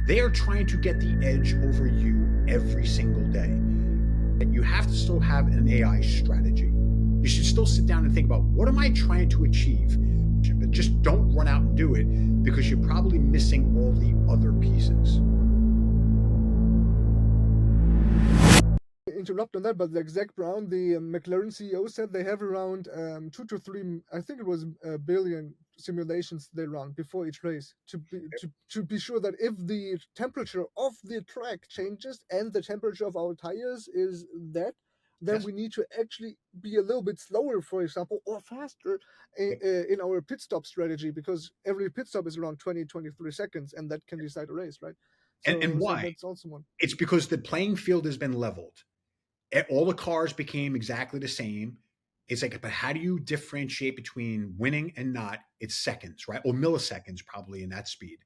They are trying to get the edge over you every single day. And you have to still have an AI strategy. You should still sit down and think about, what am I trying to achieve? But just don't run out and do it, because you're probably missing all the other pieces. Interrupt on that, but like Zach Brown, the McLaren CEO, said they have around 2 to 3, I think it was a billion simulations they run before each race to be sure that if the temperature of the track changes and the temperature of our tires is that, then Yes. we need to actually be a little bit slower, for example, or faster in our pit stop strategy, because every pit stop is around 20-23 seconds, and that can decide a race, right? And So why? that's also one. It's because the playing field has been leveled. All the cars became exactly the same. It's like, but how do you differentiate between winning and not? It's seconds, right? Or milliseconds, probably, in that speed.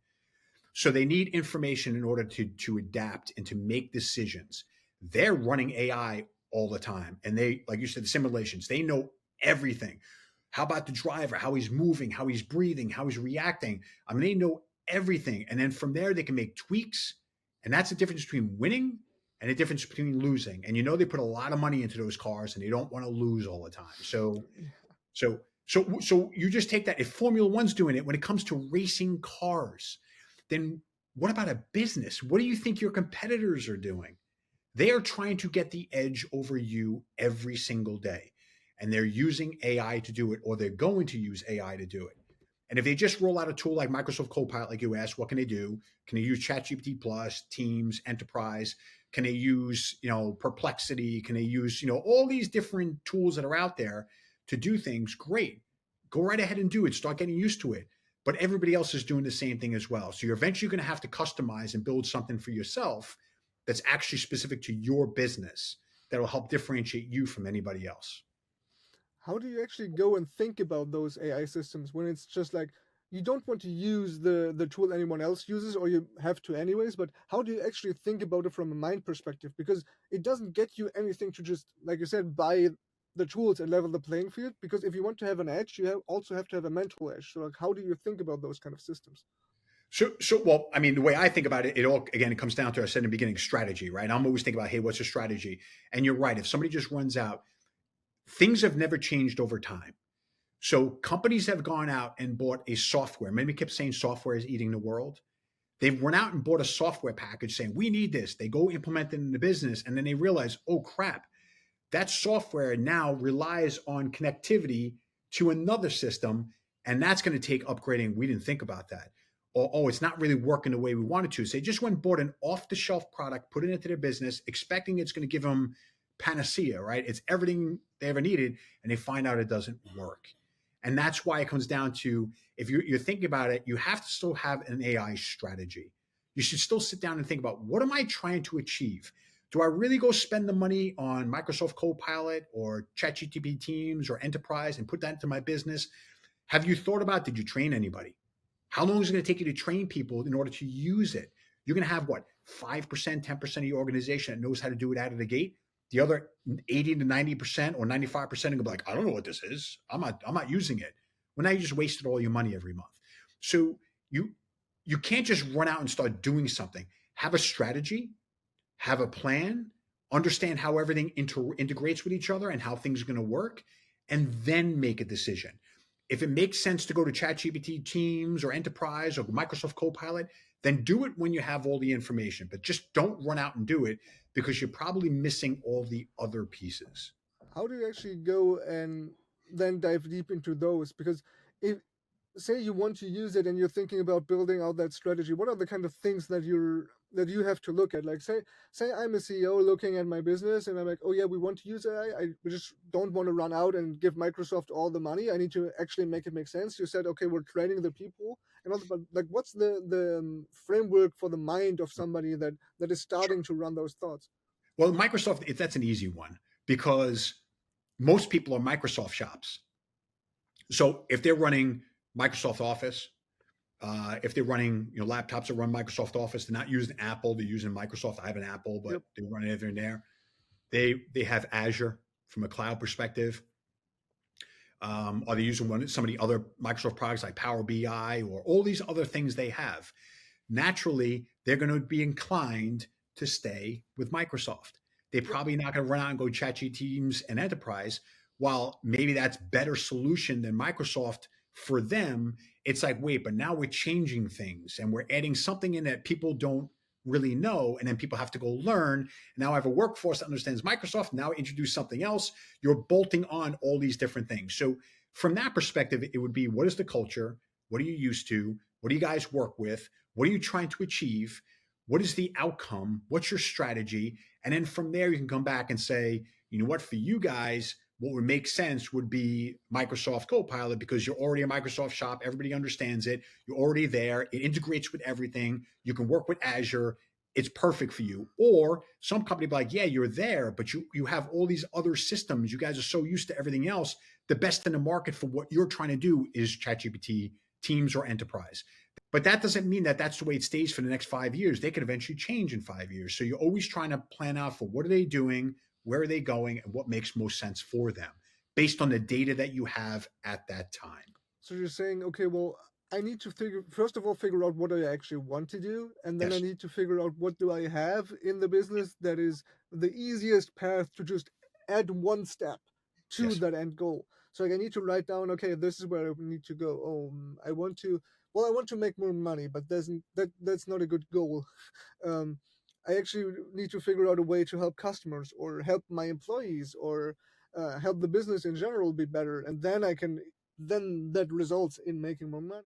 So they need information in order to adapt and to make decisions. They're running AI all the time. And they, like you said, the simulations, they know everything. How about the driver, how he's moving, how he's breathing, how he's reacting? I mean, they know everything. And then from there, they can make tweaks. And that's the difference between winning and the difference between losing. And they put a lot of money into those cars, and they don't want to lose all the time. So you just take that. If Formula One's doing it when it comes to racing cars, then what about a business? What do you think your competitors are doing? They are trying to get the edge over you every single day. And they're using AI to do it, or they're going to use AI to do it. And if they just roll out a tool like Microsoft Copilot, like you asked, what can they do? Can they use ChatGPT Plus, Teams, Enterprise? Can they use, Perplexity? Can they use, all these different tools that are out there to do things? Great. Go right ahead and do it. Start getting used to it. But everybody else is doing the same thing as well. So you're eventually going to have to customize and build something for yourself that's actually specific to your business that will help differentiate you from anybody else. How do you actually go and think about those AI systems when it's just like you don't want to use the tool anyone else uses, or you have to anyways, but how do you actually think about it from a mind perspective? Because it doesn't get you anything to just, like you said, buy the tools and level the playing field, because if you want to have an edge, you also have to have a mental edge. So like, how do you think about those kind of systems? Well, I mean, the way I think about it, it comes down to, I said in the beginning, strategy, right? I'm always thinking about, hey, what's a strategy? And you're right. If somebody just runs out, things have never changed over time. So companies have gone out and bought a software. Maybe kept saying software is eating the world. They've went out and bought a software package saying, we need this. They go implement it in the business, and then they realize, oh crap, that software now relies on connectivity to another system, and that's going to take upgrading. We didn't think about that. Or, oh, it's not really working the way we wanted to. So they just went and bought an off-the-shelf product, put it into their business, expecting it's going to give them panacea, right? It's everything they ever needed, and they find out it doesn't work. And that's why it comes down to, if you're thinking about it, you have to still have an AI strategy. You should still sit down and think about, what am I trying to achieve? Do I really go spend the money on Microsoft Copilot or ChatGPT Teams or Enterprise and put that into my business? Have you thought about, did you train anybody? How long is it going to take you to train people in order to use it? You're going to have what, 5%, 10% of your organization that knows how to do it out of the gate. The other 80 to 90% or 95% are going to be like, I don't know what this is. I'm not using it. Well, now you just wasted all your money every month. So you can't just run out and start doing something. Have a strategy, have a plan, understand how everything integrates with each other and how things are going to work, and then make a decision. If it makes sense to go to ChatGPT Teams or Enterprise or Microsoft Copilot, then do it when you have all the information. But just don't run out and do it, because you're probably missing all the other pieces. How do you actually go and then dive deep into those? Because if, say you want to use it and you're thinking about building out that strategy, what are the kind of things that you have to look at? Like say I'm a CEO looking at my business and I'm like, oh yeah, we want to use AI. We just don't want to run out and give Microsoft all the money. I need to actually make it make sense. You said, okay, we're training the people and all, but like, what's the framework for the mind of somebody that is starting to run those thoughts? Well, Microsoft, that's an easy one, because most people are Microsoft shops. So if they're running Microsoft Office, if they're running, laptops that run Microsoft Office, they're not using Apple, they're using Microsoft. I have an Apple, but Yep. they run everything there. They have Azure from a cloud perspective. Are they using some of the other Microsoft products like Power BI or all these other things they have? Naturally, they're going to be inclined to stay with Microsoft. They're Yep. probably not going to run out and go chat teams and enterprise. While maybe that's better solution than Microsoft for them, it's like, wait, but now we're changing things and we're adding something in that people don't really know, and then people have to go learn. And now I have a workforce that understands Microsoft. Now introduce something else. You're bolting on all these different things. So from that perspective, it would be, what is the culture? What are you used to? What do you guys work with? What are you trying to achieve? What is the outcome? What's your strategy? And then from there, you can come back and say, you know what, for you guys, what would make sense would be Microsoft Copilot, because you're already a Microsoft shop. Everybody understands it. You're already there. It integrates with everything. You can work with Azure. It's perfect for you. Or some company be like, yeah, you're there, but you have all these other systems. You guys are so used to everything else. The best in the market for what you're trying to do is ChatGPT, Teams, or Enterprise. But that doesn't mean that that's the way it stays for the next 5 years. They could eventually change in 5 years. So you're always trying to plan out for what are they doing, where are they going, and what makes most sense for them based on the data that you have at that time. So you're saying, okay, well, I need to first of all, figure out what I actually want to do. And then I Yes. need to figure out what do I have in the business that is the easiest path to just add one step to Yes. that end goal. So like, I need to write down, okay, this is where I need to go. Oh, I want to, well, I want to make more money, but that's not a good goal. Um, I actually need to figure out a way to help customers or help my employees or help the business in general be better. And then then that results in making more money.